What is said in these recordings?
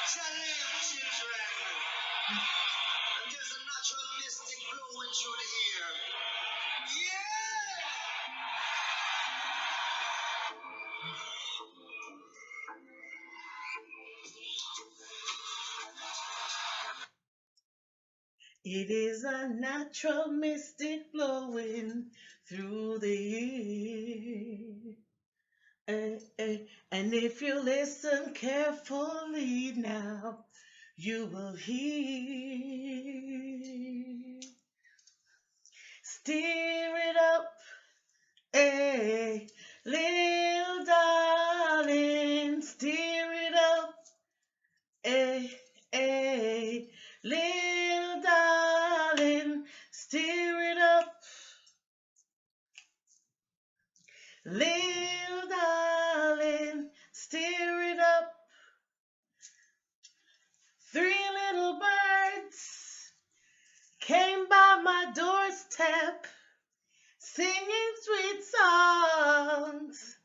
Challenge children. And there's a natural mystic flowing through the air. Yeah! It is a natural mystic flowing through the air. And if you listen carefully now, you will hear. Stir it up, eh, little darling, stir it up, eh, eh, little darling, stir it up, little darling, stir it up. Three little birds came by my doorstep, singing sweet songs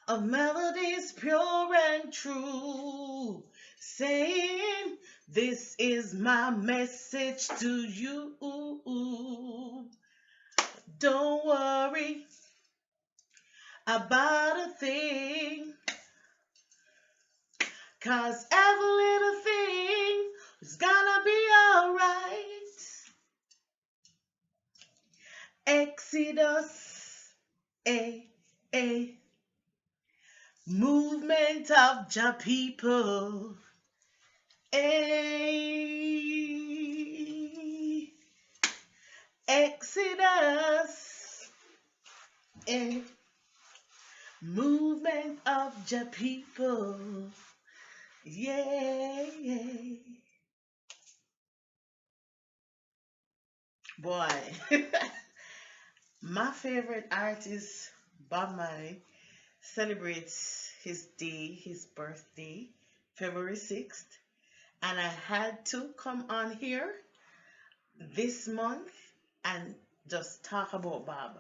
of melodies pure and true, saying, "This is my message to you. Don't worry about a thing, 'cause every little thing is gonna be alright." Exodus, a, a movement of Jah people. A Exodus, a movement of Jah people. Yeah, boy. My favorite artist, Bob Marley, celebrates his day, his birthday, February 6th. And I had to come on here this month and just talk about Bob.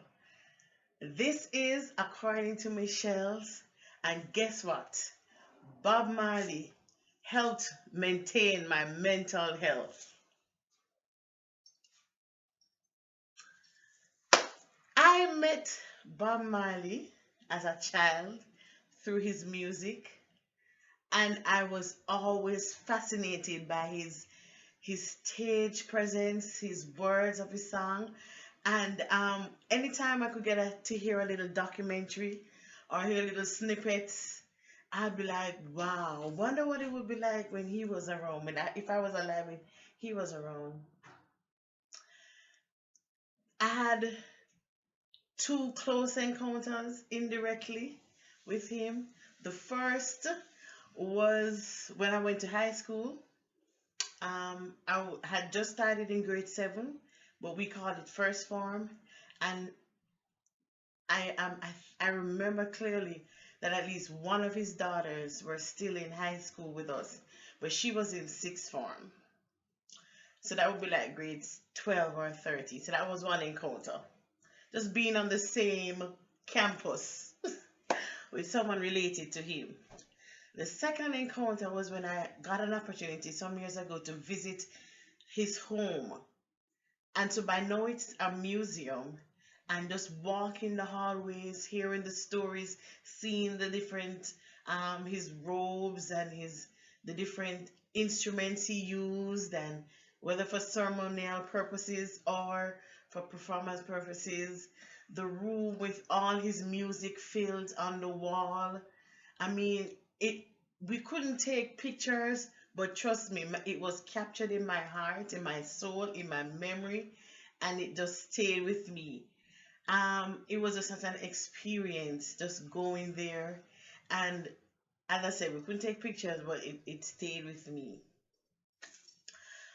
This is according to MzShellz, and guess what? Bob Marley helped maintain my mental health. I met Bob Marley as a child through his music, and I was always fascinated by his stage presence, his words of his song. And anytime I could get to hear a little documentary or hear little snippets, I'd be like, wow, wonder what it would be like when he was around, if I was alive when he was around. I had two close encounters indirectly with him. The first was when I went to high school. Had just started in grade seven, but we called it first form, and I remember clearly that at least one of his daughters were still in high school with us, but she was in sixth form. So that would be like grades 12 or 13. So that was one encounter. Just being on the same campus with someone related to him. The second encounter was when I got an opportunity some years ago to visit his home. And so by now it's a museum, and just walking the hallways, hearing the stories, seeing the different his robes and his the different instruments he used, and whether for ceremonial purposes or for performance purposes, the room with all his music filled on the wall. I mean, it we couldn't take pictures, but trust me, it was captured in my heart, in my soul, in my memory, and it just stayed with me. It was just such an experience just going there, and as I said, we couldn't take pictures, but it stayed with me.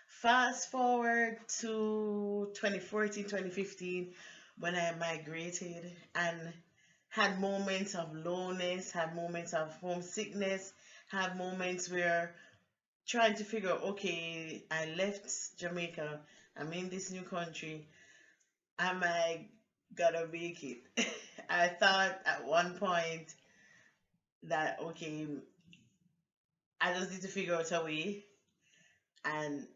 Fast forward to 2014, 2015, when I migrated and had moments of loneliness, had moments of homesickness, had moments where trying to figure out, okay, I left Jamaica, I'm in this new country, am I gonna make it? I thought at one point that, okay, I just need to figure out a way, and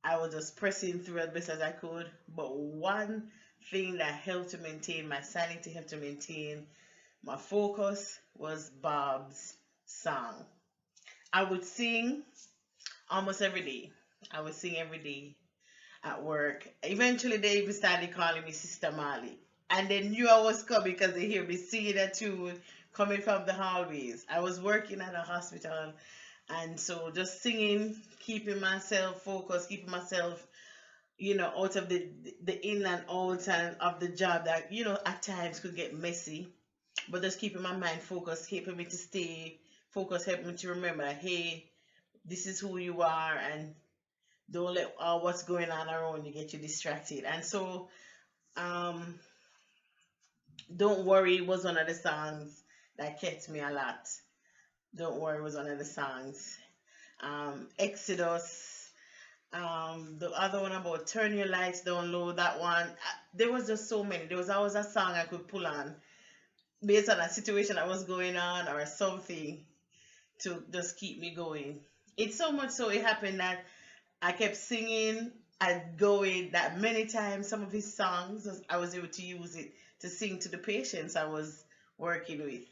I was just pressing through as best as I could. But one thing that helped to maintain my sanity, helped to maintain my focus, was Bob's song. I would sing almost every day. I would sing every day at work. Eventually, they even started calling me Sister Marley. And they knew I was coming because they hear me singing that tune coming from the hallways. I was working at a hospital, and so just singing, keeping myself focused, keeping myself, out of the in and out and of the job that, at times could get messy. But just keeping my mind focused, keeping me to stay focused, helping me to remember that, hey, this is who you are, and don't let what's going on around you get you distracted. And so, um, Don't Worry was one of the songs that kept me a lot. Don't Worry was one of the songs. Exodus. The other one about Turn Your Lights Down Low, that one. There was just so many. There was always a song I could pull on based on a situation that was going on or something to just keep me going. It's so much so it happened that I kept singing and going that many times. Some of his songs, I was able to use it to sing to the patients I was working with.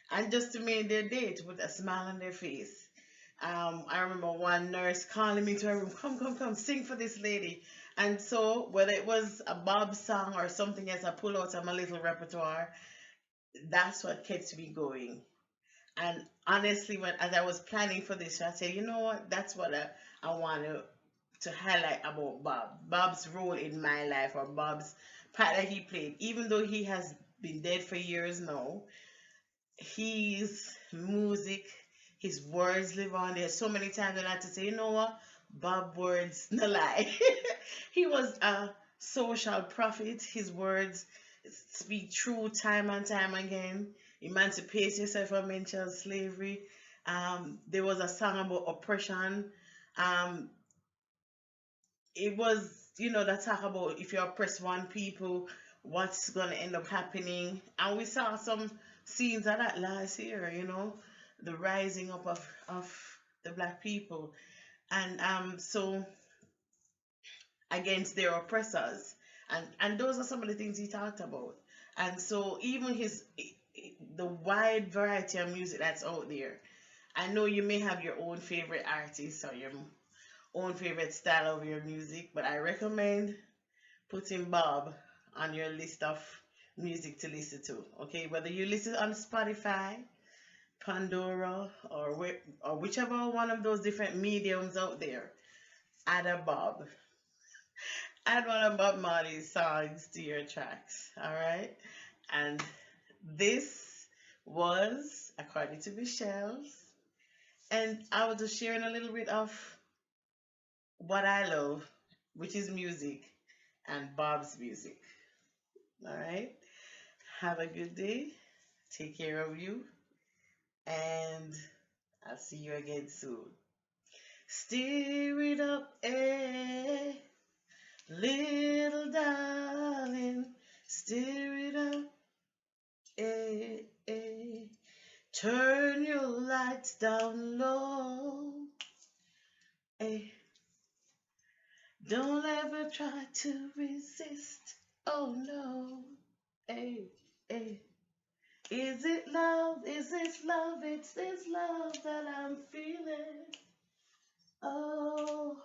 And just to make their day, to put a smile on their face. I remember one nurse calling me to her room, come, come, come, sing for this lady. And so, whether it was a Bob song or something else I pull out of my little repertoire, that's what kept me going. And honestly, when as I was planning for this, I said, you know what, that's what I want to highlight about Bob. Bob's role in my life, or Bob's part that he played. Even though he has been dead for years now, his music, his words live on. There's so many times I like to say, you know what, Bob words no lie. He was a social prophet. His words speak true time and time again. Emancipate yourself from mental slavery. There was a song about oppression. Um, it was, that talk about if you oppress one people, what's gonna end up happening. And we saw some scenes of that last year, the rising up of the black people. And so against their oppressors. And those are some of the things he talked about. And so even the wide variety of music that's out there. I know you may have your own favorite artists or your own favorite style of your music, but I recommend putting Bob on your list of music to listen to. Okay, whether you listen on Spotify, Pandora, or whichever one of those different mediums out there, add a Bob. Add one of Bob Marley's songs to your tracks. All right, and this was according to MzShellz, and I was just sharing a little bit of what I love, which is music and Bob's music. All right. Have a good day. Take care of you. And I'll see you again soon. Stir it up, little darling. Stir it up, eh. Turn your lights down low, eh. Don't ever try to resist. Oh no. Hey, hey. Is it love? Is this love? It's this love that I'm feeling. Oh.